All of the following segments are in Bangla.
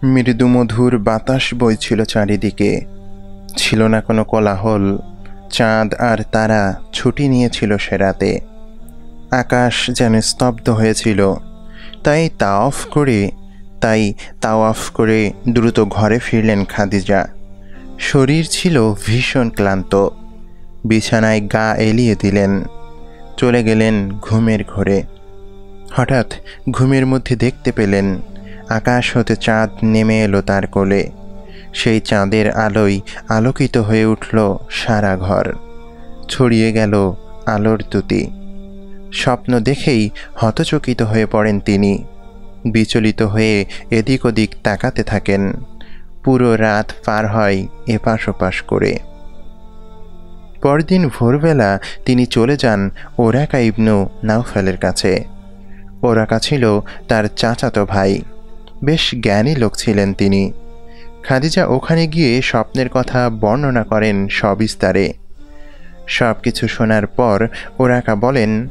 মৃদুমধুর বাতাস বইছিল চারিদিকে। ছিল না কোনো কোলাহল। চাঁদ আর তারা ছুটি নিয়েছিল সে রাতে। আকাশ যেন স্তব্ধ হয়েছিল। তাই তাওয়াফ করে দ্রুত ঘরে ফিরলেন খাদিজা। শরীর ছিল ভীষণ ক্লান্ত। বিছানায় গা এলিয়ে দিলেন। চলে গেলেন ঘুমের ঘোরে। হঠাৎ ঘুমের মধ্যে দেখতে পেলেন আকাশ হতে চাঁদ নেমে এলো তার কোলে। সেই চাঁদের আলোয় আলোকিত হয়ে উঠল সারা ঘর। ছড়িয়ে গেল আলোর দ্যুতি। স্বপ্ন দেখেই হতচকিত হয়ে পড়েন তিনি। বিচলিত হয়ে এদিক ওদিক তাকাতে থাকেন। পুরো রাত পার হয় এপাশ ওপাশ করে। পরদিন ভোরবেলা তিনি চলে যান ওরাকা ইবনু নাউফালের কাছে। ওরাকা ছিল তার চাচাতো ভাই। বেশ জ্ঞানী লোক ছিলেন তিনি। খাদিজা ওখানে গিয়ে স্বপ্নের কথা বর্ণনা করেন সবিস্তারে। সব কিছু শোনার পর ওরাকা বলেন,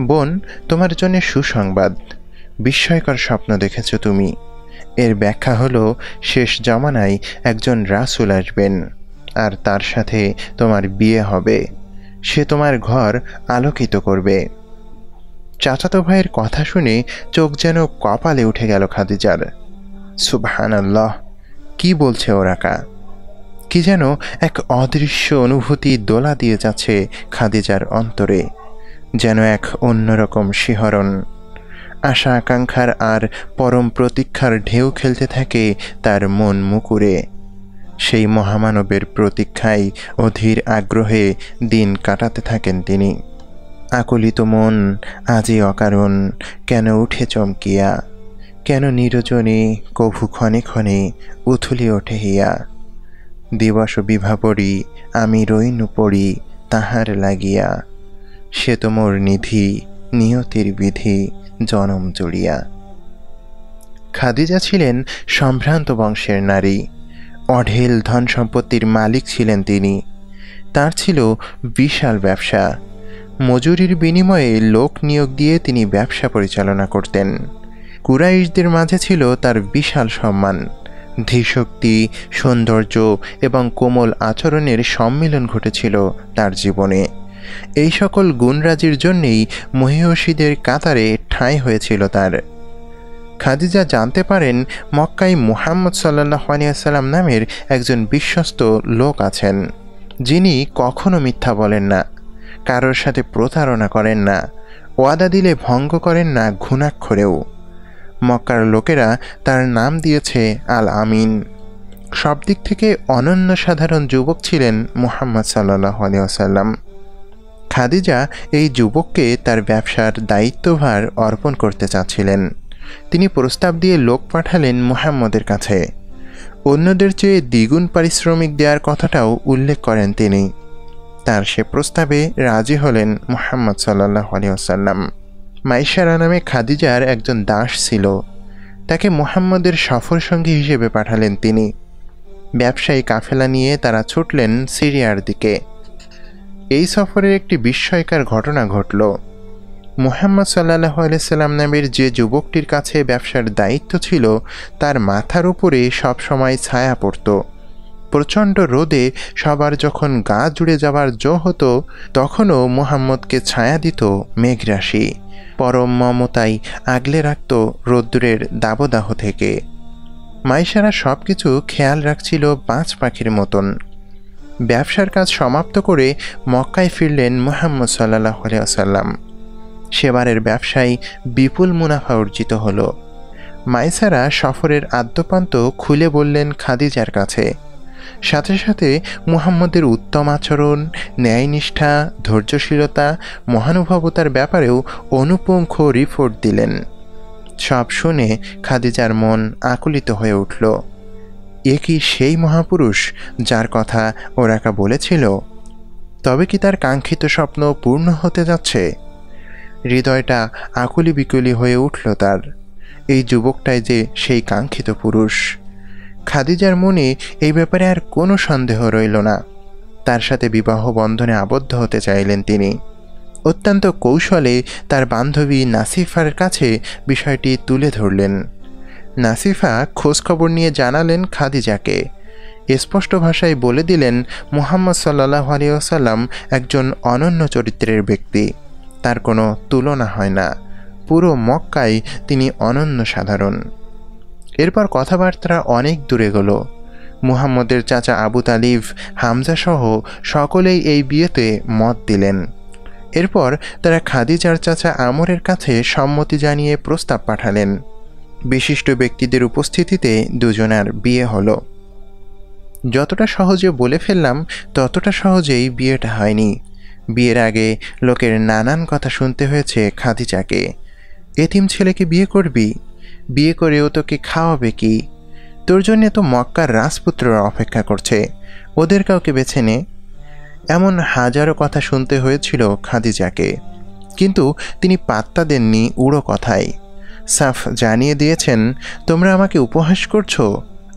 বোন, তোমার জন্য সুসংবাদ। বিস্ময়কর স্বপ্ন দেখেছ তুমি। এর ব্যাখ্যা হলো শেষ জামানায় একজন রাসূল আসবেন, আর তার সাথে তোমার বিয়ে হবে। সে তোমার ঘর আলোকিত করবে। চাচাতো ভাইয়ের কথা শুনে চোখ যেন কপালে উঠে গেল খাদিজার। সুবহানাল্লাহ, কি বলছে ওরাকা? কি যেন এক অদৃশ্য অনুভূতি দোলা দিয়ে যাচ্ছে খাদিজার অন্তরে। যেন এক অন্যরকম শিহরণ। আশা আকাঙ্ক্ষার আর পরম প্রতীক্ষার ঢেউ খেলতে থাকে তার মন মুকুরে। সেই মহামানবের প্রতীক্ষায় অধীর আগ্রহে দিন কাটাতে থাকেন তিনি। আকুলিত মন আজি অকারণ কেন উঠে চমকিয়া, কেন নিরজনে কভু ক্ষণে ক্ষণে উথলি ওঠে হিয়া। দিবস বিভাবরী আমি রইনু পড়ি তাহার লাগিয়া, সে তো মোর নিধি নিয়তির বিধি জনম জুড়িয়া। খাদিজা ছিলেন সম্ভ্রান্ত বংশের নারী। অঢেল ধন সম্পত্তির মালিক ছিলেন তিনি। তার ছিল বিশাল ব্যবসা। মজুরির বিনিময়ে লোক নিয়োগ দিয়ে তিনি ব্যবসা পরিচালনা করতেন। কুরাইশদের মাঝে ছিল তার বিশাল সম্মান। ধীশক্তি, সৌন্দর্য এবং কোমল আচরণের সম্মিলন ঘটেছিল তার জীবনে। এই সকল গুণরাজির জন্যেই মহীয়সীদের কাতারে ঠাঁই হয়েছিল তার। খাদিজা জানতে পারেন মক্কায় মুহাম্মদ সাল্লাল্লাহু আলাইহি ওয়াসাল্লাম নামের একজন বিশ্বস্ত লোক আছেন, যিনি কখনো মিথ্যা বলেন না, কারোর সাথে প্রতারণা করেন না, ওয়াদা দিলে ভঙ্গ করেন না ঘুণাক্ষরেও। মক্কার লোকেরা তার নাম দিয়েছে আল আমিন। সব দিক থেকে অনন্য সাধারণ যুবক ছিলেন মুহাম্মদ সাল্লাল্লাহু আলাইহি ওয়াসাল্লাম। খাদিজা এই যুবককে তার ব্যবসার দায়িত্বভার অর্পণ করতে চাচ্ছিলেন। তিনি প্রস্তাব দিয়ে লোক পাঠালেন মুহাম্মদের কাছে। অন্যদের চেয়ে দ্বিগুণ পারিশ্রমিক দেওয়ার কথাটাও উল্লেখ করেন তিনি। তার সে প্রস্তাবে রাজি হলেন মুহাম্মদ সাল্লাল্লাহু আলাইহি ওয়াসাল্লাম। মাইশারা নামে খাদিজার একজন দাস ছিল। তাকে মুহাম্মদের সফরসঙ্গী হিসেবে পাঠালেন তিনি। ব্যবসায়ী কাফেলা নিয়ে তারা ছুটলেন সিরিয়ার দিকে। এই সফরের একটি বিস্ময়কর ঘটনা ঘটল। মুহাম্মদ সাল্লাল্লাহু আলাইহি সাল্লাম নামের যে যুবকটির কাছে ব্যবসার দায়িত্ব ছিল, তার মাথার উপরে সবসময় ছায়া পড়ত। প্রচণ্ড রোদে সবার যখন গা জুড়ে যাবার জো হতো, তখনও মুহাম্মদকে ছায়া দিত মেঘরাশি। পরম মমতায় আগলে রাখত রৌদ্রের দাবদাহ থেকে। মাইশারা সব কিছু খেয়াল রাখছিল বাজ পাখির মতন। ব্যবসার কাজ সমাপ্ত করে মক্কায় ফিরলেন মুহাম্মদ সাল্লাল্লাহু আলাইহি ওয়াসাল্লাম। সেবারের ব্যবসায় বিপুল মুনাফা অর্জিত হলো। মাইসারা সফরের আদ্যপান্ত খুলে বললেন খাদিজার কাছে। সাথে সাথে মুহাম্মদের উত্তম আচরণ, ন্যায়নিষ্ঠা, ধৈর্যশীলতা, মহানুভবতার ব্যাপারেও অনুপুঙ্খ রিপোর্ট দিলেন। সব শুনে খাদিজার মন আকুলিত হয়ে উঠল। এ কি সেই মহাপুরুষ যার কথা ওরাকা বলেছিল? তবে কি তার কাঙ্ক্ষিত স্বপ্ন পূর্ণ হতে যাচ্ছে? হৃদয়টা আকুলি বিকুলি হয়ে উঠল তার। এই যুবকটাই যে সেই কাঙ্ক্ষিত পুরুষ। খাদিজার মনে এই ব্যাপারে আর কোনো সন্দেহ রইল না। তার সাথে বিবাহ বন্ধনে আবদ্ধ হতে চাইলেন তিনি। অত্যন্ত কৌশলে তার বান্ধবী নাসিফার কাছে বিষয়টি তুলে ধরলেন। নাসিফা খোঁজখবর নিয়ে জানালেন খাদিজাকে। স্পষ্ট ভাষায় বলে দিলেন মুহাম্মদ সাল্লাল্লাহু আলাইহি ওয়াসাল্লাম একজন অনন্য চরিত্রের ব্যক্তি, তার কোনো তুলনা হয় না, পুরো মক্কায় তিনি অনন্য সাধারণ। এরপর কথাবার্তা অনেক দূরে গেল। মুহাম্মদের চাচা আবু তালিব, হামজা সহ সকলেই এই বিয়েতে মত দিলেন। এরপর তারা খাদিজার চাচা আমরের কাছে সম্মতি জানিয়ে প্রস্তাব পাঠালেন। বিশিষ্ট ব্যক্তিদের উপস্থিতিতে দুজনার বিয়ে হলো। যতটা সহজে বলে ফেললাম ততটা সহজেই বিয়েটা হয়নি। বিয়ের আগে লোকের নানান কথা শুনতে হয়েছে খাদিজাকে। এতিম ছেলেকে বিয়ে করবি? বিয়ে করেও তোকে খাওয়াবে কি? তোর জন্যে তো মক্কার রাজপুত্ররা অপেক্ষা করছে, ওদের কাউকে বেছে নে। এমন হাজারো কথা শুনতে হয়েছিল খাদিজাকে, কিন্তু তিনি পাত্তা দেননি উড়ো কথায়। সাফ জানিয়ে দিয়েছেন, তোমরা আমাকে উপহাস করছো।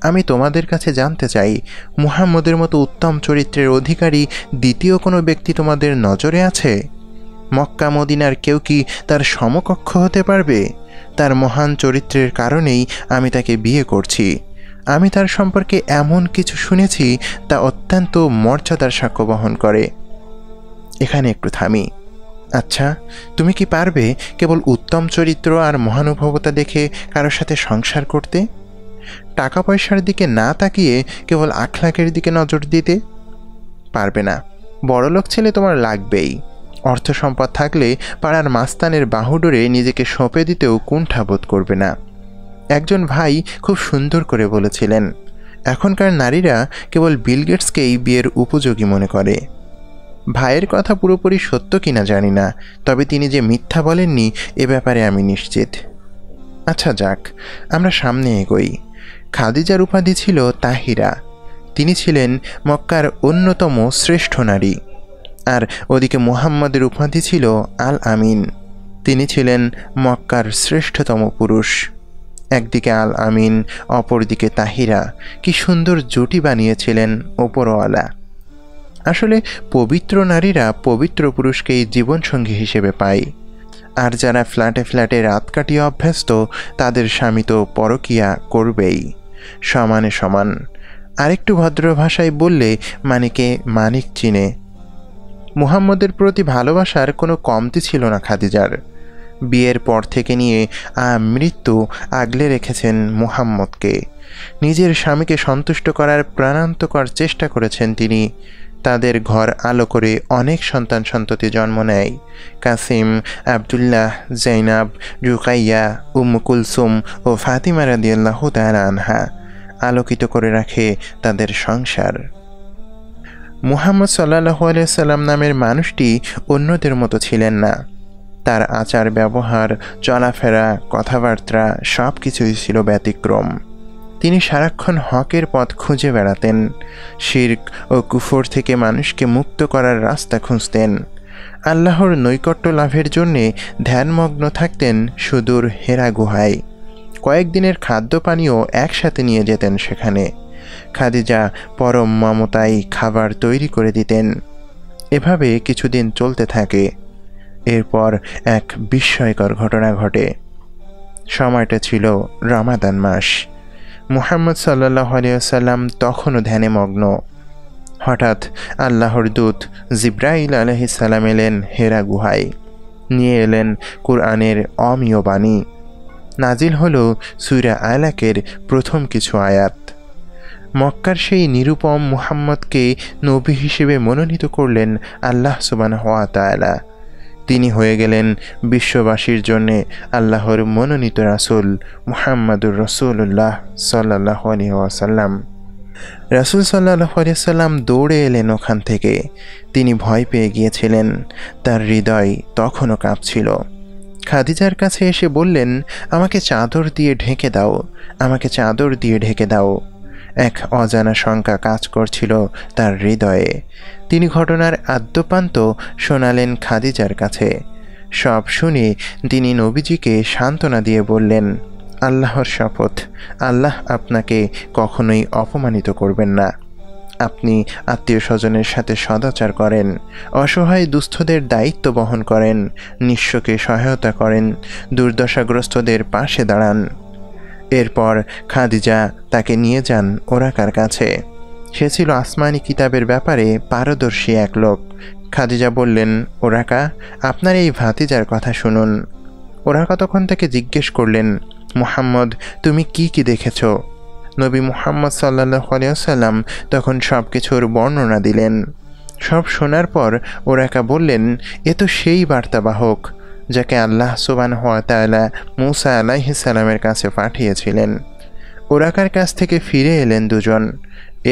আমি তোমাদের কাছে জানতে চাই, মুহাম্মদের মতো উত্তম চরিত্রের অধিকারী দ্বিতীয় কোনো ব্যক্তি তোমাদের নজরে আছে? মক্কা মদিনার কেউ কি তার সমকক্ষ হতে পারবে? তার মহান চরিত্রের কারণেই আমি তাকে বিয়ে করছি। আমি তার সম্পর্কে এমন কিছু শুনেছি তা অত্যন্ত মর্যাদার সাক্ষ্য বহন করে। এখানে একটু থামি। আচ্ছা, তুমি কি পারবে কেবল উত্তম চরিত্র আর মহানুভবতা দেখে কারোর সাথে সংসার করতে? টাকা পয়সার দিকে না তাকিয়ে কেবল আখলাকের দিকে নজর দিতে? পারবে না। বড়লোক ছেলে তোমার লাগবেই। অর্থ সম্পদ থাকলে পাড়ার মাস্তানের বাহুডোরে নিজেকে সঁপে দিতেও কুণ্ঠাবোধ করবে না। একজন ভাই খুব সুন্দর করে বলেছিলেন, এখনকার নারীরা কেবল বিল গেটসকেই বিয়ের উপযোগী মনে করে। ভাইয়ের কথা পুরোপুরি সত্য কিনা জানি না, তবে তিনি যে মিথ্যা বলেননি এ ব্যাপারে আমি নিশ্চিত। আচ্ছা যাক, আমরা সামনে এগোই। খাদিজার উপাধি ছিল তাহিরা। তিনি ছিলেন মক্কার অন্যতম শ্রেষ্ঠ নারী। আর ওদিকে মুহাম্মদের উপাধি ছিল আল আমিন। তিনি ছিলেন মক্কার শ্রেষ্ঠতম পুরুষ। একদিকে আল আমিন, অপরদিকে তাহিরা। কি সুন্দর জুটি বানিয়েছিলেন ওপরওয়ালা। আসলে পবিত্র নারীরা পবিত্র পুরুষকেই জীবনসঙ্গী হিসেবে পায়। আর যারা ফ্ল্যাটে ফ্ল্যাটে রাত কাটিয়ে অভ্যস্ত, তাদের স্বামী তো পরকীয়া করবেই, সমানে সমান। আরেকটু ভদ্র ভাষায় বললে মানিকে মানিক চিনে। মুহাম্মদের প্রতি ভালোবাসার কোনো কমতি ছিল না খাদিজার। বিয়ের পর থেকে নিয়ে মৃত্যু আগলে রেখেছেন মুহাম্মদকে। নিজের স্বামীকে সন্তুষ্ট করার প্রাণান্তকর চেষ্টা করেছেন তিনি। তাদের ঘর আলো করে অনেক সন্তান সন্ততি জন্ম নেয়। কাসিম, আবদুল্লাহ, জাইনাব, রুকাইয়া, উম্মু কুলসুম ও ফাতিমা রাদিয়াল্লাহু তাআলা আনহা আলোকিত করে রাখে তাদের সংসার। মুহাম্মদ সাল্লাল্লাহু আলাইহি সাল্লাম নামের মানুষটি অন্যদের মতো ছিলেন না। তার আচার ব্যবহার, চলাফেরা, কথাবার্তা সব কিছুই ছিল ব্যতিক্রম। তিনি সারাক্ষণ হকের পথ খুঁজে বেড়াতেন। শিরক ও কুফর থেকে মানুষকে মুক্ত করার রাস্তা খুঁজতেন। আল্লাহর নৈকট্য লাভের জন্যে ধ্যানমগ্ন থাকতেন সুদূর হেরা গুহায়। কয়েকদিনের খাদ্য পানীয় একসাথে নিয়ে যেতেন সেখানে। খাদিজা পরম মমতায় খাবার তৈরি করে দিতেন। এভাবে কিছুদিন চলতে থাকে। এরপর এক বিস্ময়কর ঘটনা ঘটে। সময়টা ছিল রমাদান মাস। মুহাম্মদ সাল্লাল্লাহু আলাইহি ওয়াসাল্লাম তখনও ধ্যানে মগ্ন। হঠাৎ আল্লাহর দূত জিব্রাইল আলাইহিস সালাম এলেন হেরা গুহায়। নিয়ে এলেন কুরআনের অমীয় বাণী। নাজিল হলো সূরা আলাকের প্রথম কিছু আয়াত। মক্কার সেই নিরুপম মুহাম্মদকে নবী হিসেবে মনোনীত করলেন আল্লাহ সুবহানাহু ওয়া তাআলা। তিনি হয়ে গেলেন বিশ্ববাসীর জন্যে আল্লাহর মনোনীত রাসূল মুহাম্মাদুর রাসূলুল্লাহ সাল্লাল্লাহু আলাইহি ওয়াসাল্লাম। রাসূল সাল্লাল্লাহু আলাইহি ওয়াসাল্লাম দৌড়ে এলেন ওখান থেকে। তিনি ভয় পেয়ে গিয়েছিলেন। তার হৃদয় তখনও কাঁপছিল। খাদিজার কাছে এসে বললেন, আমাকে চাদর দিয়ে ঢেকে দাও, আমাকে চাদর দিয়ে ঢেকে দাও। এক অজানা শঙ্কা কাজ করছিল তার হৃদয়ে। তিনি ঘটনার আদ্যোপান্ত শোনালেন খাদিজার কাছে। সব শুনে তিনি নবীজিকে সান্ত্বনা দিয়ে বললেন, আল্লাহর শপথ, আল্লাহ আপনাকে কখনোই অপমানিত করবেন না। আপনি আত্মীয় স্বজনের সাথে সদাচার করেন, অসহায় দুস্থদের দায়িত্ব বহন করেন, নিঃস্বকে সহায়তা করেন, দুর্দশাগ্রস্তদের পাশে দাঁড়ান। এরপর খাদিজা তাকে নিয়ে যান ওরাকার কাছে। সে ছিল আসমানি কিতাবের ব্যাপারে পারদর্শী এক লোক। খাদিজা বললেন, ওরাকা, আপনার এই ভাতিজার কথা শুনুন। ওরাকা তখন তাকে জিজ্ঞেস করলেন, মুহাম্মদ, তুমি কি কি দেখেছ? নবী মুহাম্মদ সাল্লাল্লাহু আলাইহি ওয়াসাল্লাম তখন সব কিছুর বর্ণনা দিলেন। সব শোনার পর ওরাকা বললেন, এ তো সেই বার্তাবাহক যাকে আল্লাহ সুবহানাহু ওয়া তাআলা মূসা আলাইহিস সালামের কাছে পাঠিয়েছিলেন। ওরাকার কাছ থেকে ফিরে এলেন দুজন।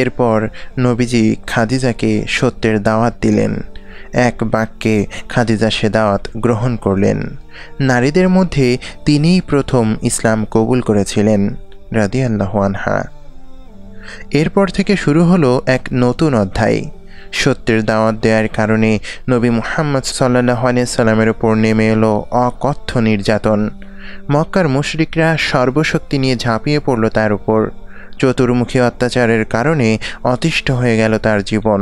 এরপর নবীজি খাদিজাকে সত্যের দাওয়াত দিলেন। এক বাক্যে খাদিজা সে দাওয়াত গ্রহণ করলেন। নারীদের মধ্যে তিনিই প্রথম ইসলাম কবুল করেছিলেন রাদিয়াল্লাহু আনহা। এরপর থেকে শুরু হলো এক নতুন অধ্যায়। সত্যের দাওয়াত দেওয়ার কারণে নবী মুহাম্মদ সাল্লাল্লাহু আলাইহি সাল্লামের উপর নেমে এলো অকথ্য নির্যাতন। মক্কার মুশরিকরা সর্বশক্তি নিয়ে ঝাঁপিয়ে পড়ল তার উপর। চতুর্মুখী অত্যাচারের কারণে অতিষ্ঠ হয়ে গেল তার জীবন।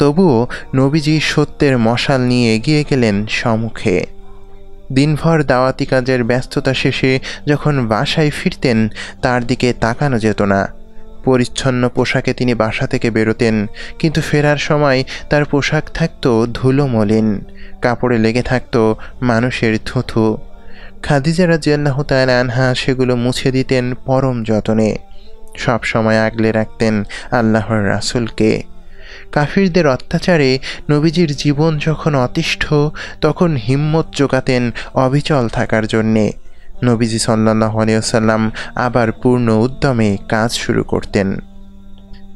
তবুও নবীজি সত্যের মশাল নিয়ে এগিয়ে গেলেন সম্মুখে। দিনভর দাওয়াতি কাজের ব্যস্ততা শেষে যখন বাসায় ফিরতেন, তার দিকে তাকানো যেত না। পরিচ্ছন্ন পোশাকে তিনি বাসা থেকে বেরোতেন, কিন্তু ফেরার সময় তার পোশাক থাকত ধুলো মলিন, কাপড়ে লেগে থাকত মানুষের থুথু। খাদিজা রাদিয়াল্লাহু তাআলা আনহা সেগুলো মুছে দিতেন পরম যতনে। সব সময় আগলে রাখতেন আল্লাহর রাসূলকে। কাফিরদের অত্যাচারে নবীজির জীবন যখন অতিষ্ঠ, তখন হিম্মত জোগাতেন অবিচল থাকার জন্যে। নবীজি সাল্লাল্লাহু আলাইহি ওয়াসাল্লাম আবার পূর্ণ উদ্যমে কাজ শুরু করতেন।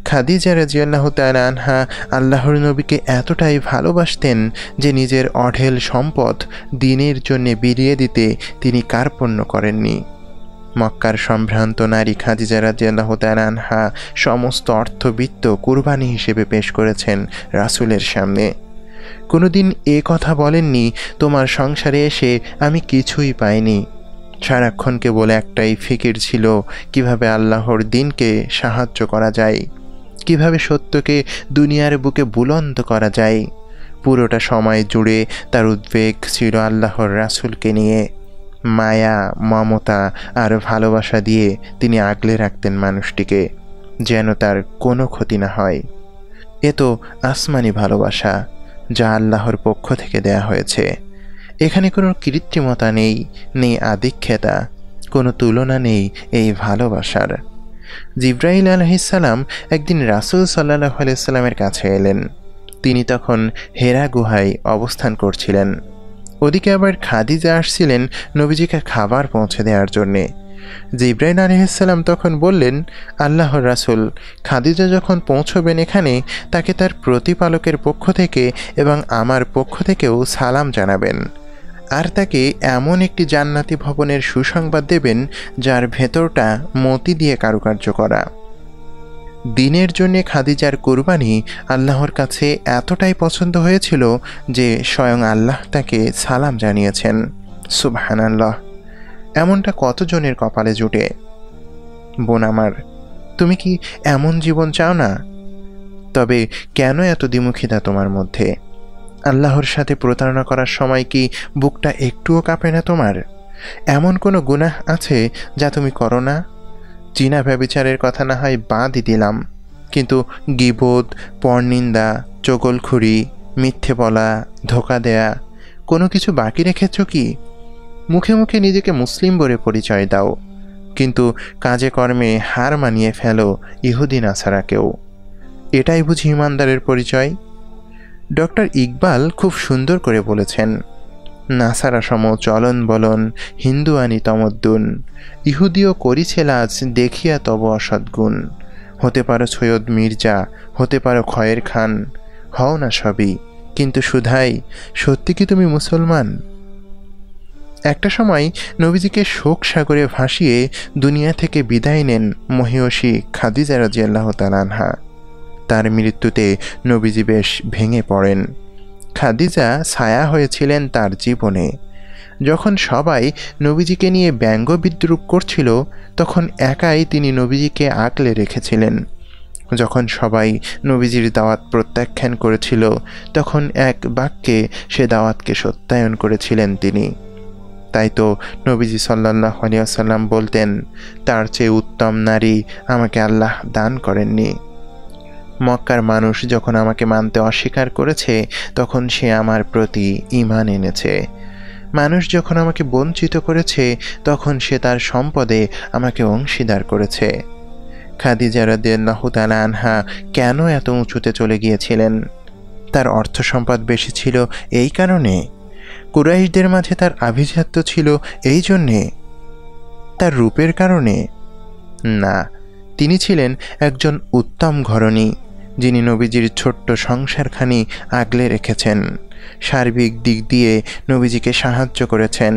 খাদিজা রাদিয়াল্লাহু তাআলা আনহা আল্লাহর নবীকে এতটাই ভালোবাসতেন যে নিজের অঢেল সম্পদ দ্বীনের জন্য বিলিয়ে দিতে তিনি কার্পণ্য করেননি। মক্কার সম্ভ্রান্ত নারী খাদিজা রাদিয়াল্লাহু তাআলা আনহা সমস্ত অর্থবিত্ত কুরবানি হিসেবে পেশ করেছেন রাসূলের সামনে। কোনোদিন এ কথা বলেননি, তোমার সংসারে এসে আমি কিছুই পাইনি। সারাক্ষণ কেবল একটাই ফিকির ছিল, কিভাবে আল্লাহর দ্বীনকে সাহায্য করা যায়, কিভাবে সত্যকে দুনিয়ার বুকে বুলন্দ করা যায়। পুরোটা সময় জুড়ে তার উদ্বেগ ছিল আল্লাহর রাসূলকে নিয়ে। মায়া, মমতা আর ভালোবাসা দিয়ে তিনি আগলে রাখতেন মানুষটিকে, যেন তার কোনো ক্ষতি না হয়। এ তো আসমানি ভালোবাসা, যা আল্লাহর পক্ষ থেকে দেয়া হয়েছে। এখানে কোনো কৃত্রিমতা নেই, নেই আধিক্যতা, কোনো তুলনা নেই এই ভালোবাসার। জিবরাইল আলাইহিস সালাম একদিন রাসূল সাল্লাল্লাহু আলাইহি সাল্লামের কাছে এলেন। তিনি তখন হেরা গুহায় অবস্থান করছিলেন। ওদিকে আবার খাদিজা আসছিলেন নবীজিকে খাবার পৌঁছে দেওয়ার জন্যে। জিবরাইল আলাইহিস সালাম তখন বললেন, আল্লাহর রাসূল, খাদিজা যখন পৌঁছবেন এখানে, তাকে তার প্রতিপালকের পক্ষ থেকে এবং আমার পক্ষ থেকেও সালাম জানাবেন, আর তাকে এমন একটি জান্নাতি ভবনের সুসংবাদ দেবেন যার ভেতরটা মতি দিয়ে কারুকার্য করা। দ্বীনের জন্যে খাদিজার কুরবানি আল্লাহর কাছে এতটাই পছন্দ হয়েছিল যে স্বয়ং আল্লাহ তাকে সালাম জানিয়েছেন। সুবহানাল্লাহ! এমনটা কতজনের কপালে জুটে। বোন আমার, তুমি কি এমন জীবন চাও না? তবে কেন এত দ্বিমুখিতা তোমার মধ্যে? আল্লাহর সাথে প্রতারণা করার সময় কি বুকটা একটুও কাঁপে না তোমার? এমন কোনো গুনাহ আছে যা তুমি করো না? জিনা ব্যভিচারের কথা না হয় বাদই দিলাম, কিন্তু গীবত, পরনিন্দা, চগলখুরি, মিথ্যে বলা, ধোঁকা দেয়া, কোনো কিছু বাকি রেখেছ কি? মুখে মুখে নিজেকে মুসলিম বলে পরিচয় দাও, কিন্তু কাজে কর্মে হার মানিয়ে ফেলো ইহুদি নাসারাকেও। এটাই বুঝি ইমানদারের পরিচয়? ডক্টর ইকবাল খুব সুন্দর করে বলেছেন, নাসারা সম চলন বলন হিন্দুয়ানি তমদ্দুন, ইহুদিও করিছে লাজ দেখিয়া তব অসদ্গুণ। হতে পারো সৈয়দ মির্জা, হতে পারো খয়ের খান, হও না সবই, কিন্তু সুধাই সত্যি কি তুমি মুসলমান? একটা সময় নবীজিকে শোক সাগরে ভাসিয়ে দুনিয়া থেকে বিদায় নেন মহিয়সী খাদিজা রাদিয়াল্লাহু তাআলা আনহা। তার মৃত্যুতে নবীজি বেশ ভেঙে পড়েন। খাদিজা ছায়া হয়েছিলেন তার জীবনে। যখন সবাই নবীজিকে নিয়ে ব্যঙ্গ বিদ্রূপ করছিল, তখন একাই তিনি নবীজিকে আগলে রেখেছিলেন। যখন সবাই নবীজির দাওয়াত প্রত্যাখ্যান করেছিল, তখন এক বাক্যে সে দাওয়াতকে সত্যায়ন করেছিলেন তিনি। তাই তো নবীজি সাল্লাল্লাহু আলাইহি ওয়াসাল্লাম বলতেন, তার চেয়ে উত্তম নারী আমাকে আল্লাহ দান করেননি। মক্কার মানুষ যখন আমাকে মানতে অস্বীকার করেছে, তখন সে আমার প্রতি ঈমান এনেছে। মানুষ যখন আমাকে বঞ্চিত করেছে, তখন সে তার সম্পদে আমাকে অংশীদার করেছে। খাদিজা রাদিয়াল্লাহু তাআলা আনহা কেন এত উঁচুতে চলে গিয়েছিলেন? তার অর্থ সম্পদ বেশি ছিল এই কারণে? কুরাইশদের মাঝে তার আভিজাত্য ছিল এই জন্যে? তার রূপের কারণে? না, তিনি ছিলেন একজন উত্তম ঘরণী, যিনি নবীজির ছোট্ট সংসারখানি আগলে রেখেছেন। সার্বিক দিক দিয়ে নবীজিকে সাহায্য করেছেন।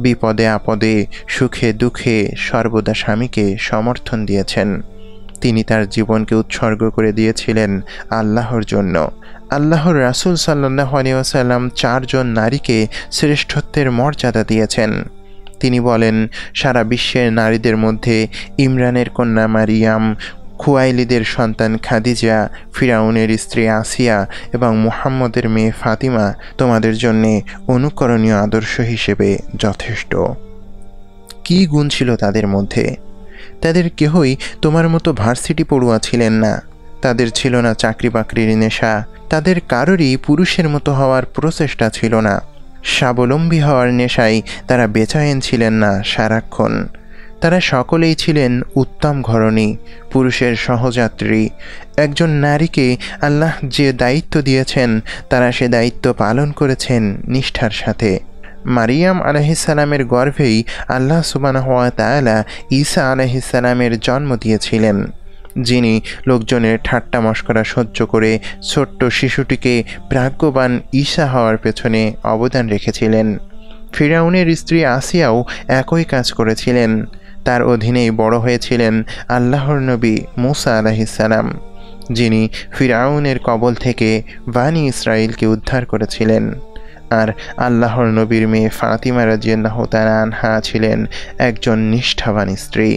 বিপদে আপদে, সুখে দুঃখে সর্বদা স্বামীকে সমর্থন দিয়েছেন। তিনি তার জীবনকে উৎসর্গ করে দিয়েছিলেন আল্লাহর জন্য। আল্লাহর রাসূল সাল্লাল্লাহু আলাইহি ওয়াসাল্লাম 4 জন নারীকে শ্রেষ্ঠত্বের মর্যাদা দিয়েছেন। তিনি বলেন, সারা বিশ্বের নারীদের মধ্যে ইমরানের কন্যা মারিয়াম, খুয়াইলিদের সন্তান খাদিজা, ফিরাউনের স্ত্রী আসিয়া এবং মুহাম্মদের মেয়ে ফাতিমা তোমাদের জন্যে অনুকরণীয় আদর্শ হিসেবে যথেষ্ট। কী গুণ ছিল তাদের মধ্যে? তাদের কেহই তোমার মতো ভার্সিটি পড়ুয়া ছিলেন না। তাদের ছিল না চাকরি বাকরির নেশা। তাদের কারোরই পুরুষের মতো হওয়ার প্রচেষ্টা ছিল না। স্বাবলম্বী হওয়ার নেশায় তারা বেচায়েন ছিলেন না সারাক্ষণ। তারা সকলেই ছিলেন উত্তম ঘরণী, পুরুষের সহযাত্রী। একজন নারীকে আল্লাহ যে দায়িত্ব দিয়েছেন, তারা সে দায়িত্ব পালন করেছেন নিষ্ঠার সাথে। মারিয়াম আলাইহিসসালামের গর্ভেই আল্লাহ সুবহানাহু ওয়া তাআলা ঈসা আলাইহিসসালামের জন্ম দিয়েছিলেন, যিনি লোকজনের ঠাট্টা মশকরা সহ্য করে ছোট্ট শিশুটিকে ভাগ্যবান ঈসা হওয়ার পেছনে অবদান রেখেছিলেন। ফিরাউনের স্ত্রী আসিয়াও একই কাজ করেছিলেন। তার অধীনেই বড় হয়েছিলেন আল্লাহর নবী মূসা আলাইহিসসালাম, যিনি ফিরাউনের কবল থেকে বানি ইসরাইলকে উদ্ধার করেছিলেন। আর আল্লাহর নবীর মেয়ে ফাতিমা রাদিয়াল্লাহু তাআলা আনহা ছিলেন একজন নিষ্ঠাবান স্ত্রী।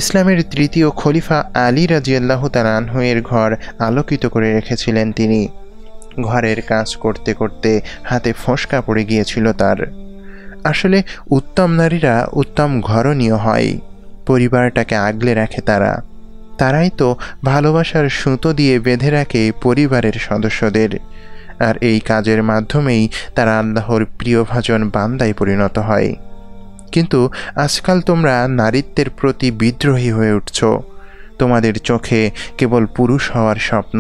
ইসলামের তৃতীয় খলিফা আলী রাদিয়াল্লাহু তাআলা আনহু এর ঘর আলোকিত করে রেখেছিলেন তিনি। ঘরের কাজ করতে করতে হাতে ফোঁসকা পড়ে গিয়েছিল তার। আসলে উত্তম নারীরা উত্তম ঘরণীয় হয়, পরিবারটাকে আগলে রাখে তারাই তো ভালোবাসার সুতো দিয়ে বেঁধে রাখে পরিবারের সদস্যদের। আর এই কাজের মাধ্যমেই তারা আল্লাহর প্রিয়ভাজন বান্দায় পরিণত হয়। কিন্তু আজকাল তোমরা নারীত্বের প্রতি বিদ্রোহী হয়ে উঠছ। তোমাদের চোখে কেবল পুরুষ হওয়ার স্বপ্ন।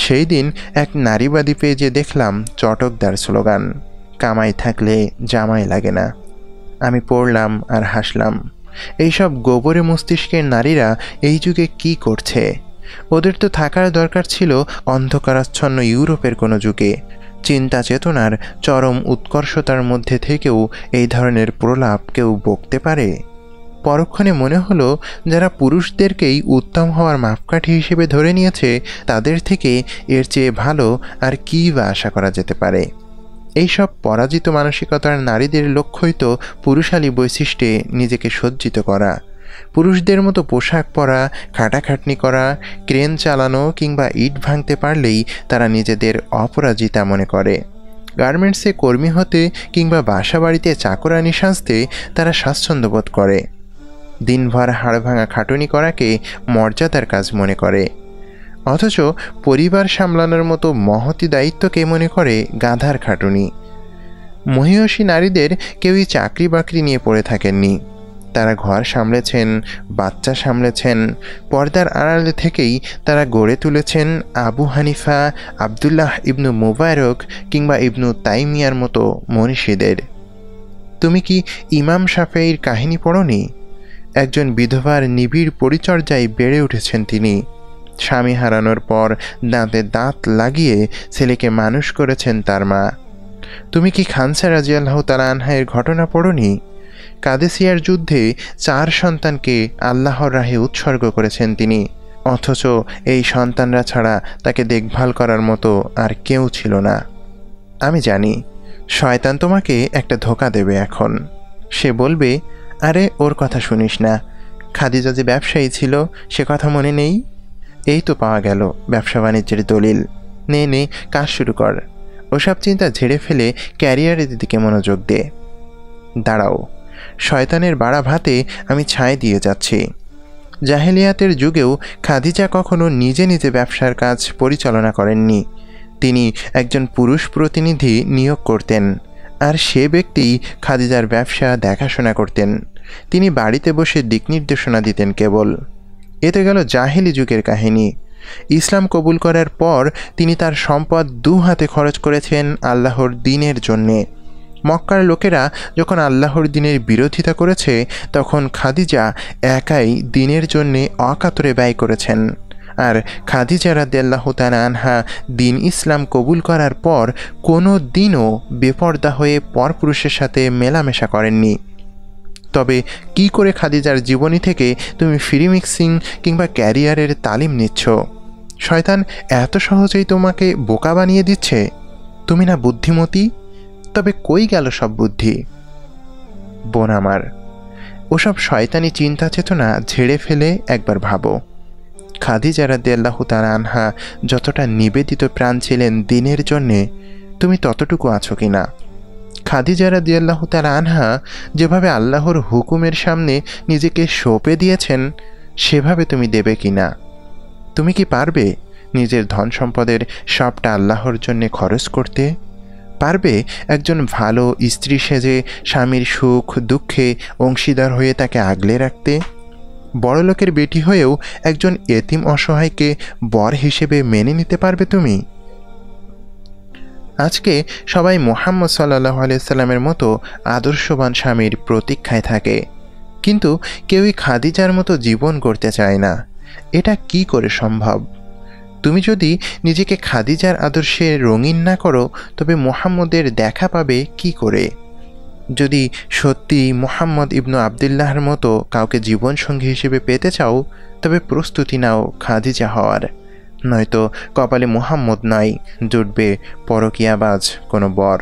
সেই দিন এক নারীবাদী পেজে দেখলাম চটকদার স্লোগান, কামাই থাকলে জামাই লাগে না। আমি পড়লাম আর হাসলাম। এইসব গোবরে মস্তিষ্কের নারীরা এই যুগে কি করছে? ওদের তো থাকার দরকার ছিল অন্ধকারাচ্ছন্ন ইউরোপের কোনো যুগে। চিন্তা চেতনার চরম উৎকর্ষতার মধ্যে থেকেও এই ধরনের প্রলাপ কেউ বকতে পারে? পরক্ষণে মনে হলো, যারা পুরুষদেরকেই উত্তম হওয়ার মাপকাঠি হিসেবে ধরে নিয়েছে, তাদের থেকে এর চেয়ে ভালো আর কী বা আশা করা যেতে পারে? এইসব পরাজিত মানসিকতার নারীদের লক্ষ্যই তো পুরুষালী বৈশিষ্ট্যে নিজেকে সজ্জিত করা, পুরুষদের মতো পোশাক পরা, খাটাখাটনি করা, ক্রেন চালানো কিংবা ইট ভাঙতে পারলেই তারা নিজেদের অপরাজিতা মনে করে। গার্মেন্টসে কর্মী হতে কিংবা বাসা বাড়িতে চাকরানি সাজতে তারা স্বাচ্ছন্দ্য বোধ করে। দিনভর হাড় ভাঙা খাটুনি করাকে মর্যাদার কাজ মনে করে। অথচ পরিবার সামলানোর মতো মহতি দায়িত্বকে মনে করে গাধার খাটুনি। মহিয়সী নারীদের কেউই চাকরি বাকরি নিয়ে পড়ে থাকেননি। তারা ঘর সামলেছেন, বাচ্চা সামলেছেন। পর্দার আড়ালে থেকেই তারা গড়ে তুলেছেন আবু হানিফা, আবদুল্লাহ ইবনু মুবারক কিংবা ইবনু তাইমিয়ার মতো মনীষীদের। তুমি কি ইমাম শাফেঈর কাহিনী পড়নি? একজন বিধবার নিবিড় পরিচর্যায় বেড়ে উঠেছেন তিনি। স্বামী হারানোর পর দাঁতে দাঁত লাগিয়ে ছেলেকে মানুষ করেছেন তার মা। তুমি কি খানসা রাদিয়াল্লাহু তাআলা আনহার ঘটনা পড়নি? কাদেসিয়ার যুদ্ধে 4 সন্তানকে আল্লাহর রাহে উৎসর্গ করেছেন তিনি। অথচ এই সন্তানরা ছাড়া তাকে দেখভাল করার মতো আর কেউ ছিল না। আমি জানি শয়তান তোমাকে একটা ধোঁকা দেবে এখন। সে বলবে, আরে ওর কথা শুনিস না, খাদিজা যে ব্যবসায়ী ছিল সে কথা মনে নেই? এই তো পাওয়া গেল ব্যবসা বাণিজ্যের দলিল। নে কাজ শুরু কর। ওসব চিন্তা ঝেড়ে ফেলে ক্যারিয়ারের দিকে মনোযোগ দে। দাঁড়াও, শয়তানের বাড়া ভাতে আমি ছাই দিয়ে যাচ্ছি। জাহেলিয়াতের যুগেও খাদিজা কখনো নিজে নিজে ব্যবসার কাজ পরিচালনা করেননি। তিনি একজন পুরুষ প্রতিনিধি নিয়োগ করতেন, আর সে ব্যক্তি খাদিজার ব্যবসা দেখাশোনা করতেন। তিনি বাড়িতে বসে দিক নির্দেশনা দিতেন কেবল। এতে গেল জাহেলি যুগের কাহিনী। ইসলাম কবুল করার পর তিনি তার সম্পদ 2 হাতে খরচ করেছেন আল্লাহর দ্বীনের জন্যে। মক্কার লোকেরা যখন আল্লাহর দ্বীনের বিরোধিতা করেছে, তখন খাদিজা একাই দ্বীনের জন্যে অকাতরে ব্যয় করেছেন। আর খাদিজা রাদিয়াল্লাহু তাআলা আনহা দ্বীন ইসলাম কবুল করার পর কোনো দিনও বেপর্দা হয়ে পরপুরুষের সাথে মেলামেশা করেননি। তবে কি করে খাদিজার জীবনী থেকে তুমি ফ্রি মিক্সিং কিংবা ক্যারিয়ারের তালিম নিচ্ছ? শয়তান এত সহজেই তোমাকে বোকা বানিয়ে দিচ্ছে? তুমি না বুদ্ধিমতী? তবে কই গেল সব বুদ্ধি? বোন আমার, ওসব শয়তানি চিন্তা চেতনা ঝেড়ে ফেলে একবার ভাবো, খাদিজা রাদিয়াল্লাহু তাআলা আনহা যতটা নিবেদিত প্রাণ ছিলেন দ্বীনের জন্যে, তুমি ততটুকু আছো কিনা? খাদিজা রাদিয়াল্লাহু তাআলা আনহা যেভাবে আল্লাহর হুকুমের সামনে নিজেকে সঁপে দিয়েছেন, সেভাবে তুমি দেবে কিনা? তুমি কি পারবে নিজের ধন সম্পদের সবটা আল্লাহর জন্যে খরচ করতে? পারবে একজন ভালো স্ত্রী সেজে স্বামীর সুখ দুঃখে অংশীদার হয়ে তাকে আগলে রাখতে? বড়লোকের বেটি হয়েও একজন এতিম অসহায়কে বর হিসেবে মেনে নিতে পারবে তুমি? আজকে সবাই মুহাম্মদ সাল্লাল্লাহু আলাইহি সাল্লামের মতো আদর্শবান স্বামীর প্রতীক্ষায় থাকে, কিন্তু কেউই খাদিজার মতো জীবন গড়তে চায় না। এটা কি করে সম্ভব? তুমি যদি নিজেকে খাদিজার আদর্শে রঙিন না করো, তবে মুহাম্মদের দেখা পাবে কি করে? যদি সত্যি মুহাম্মদ ইবনু আবদুল্লাহর মতো কাউকে জীবনসঙ্গী হিসেবে পেতে চাও, তবে প্রস্তুতি নাও খাদিজা হওয়ার। নয়তো কপালে মুহাম্মদ নয়, জুটবে পরকীয়াবাজ কোনো বর।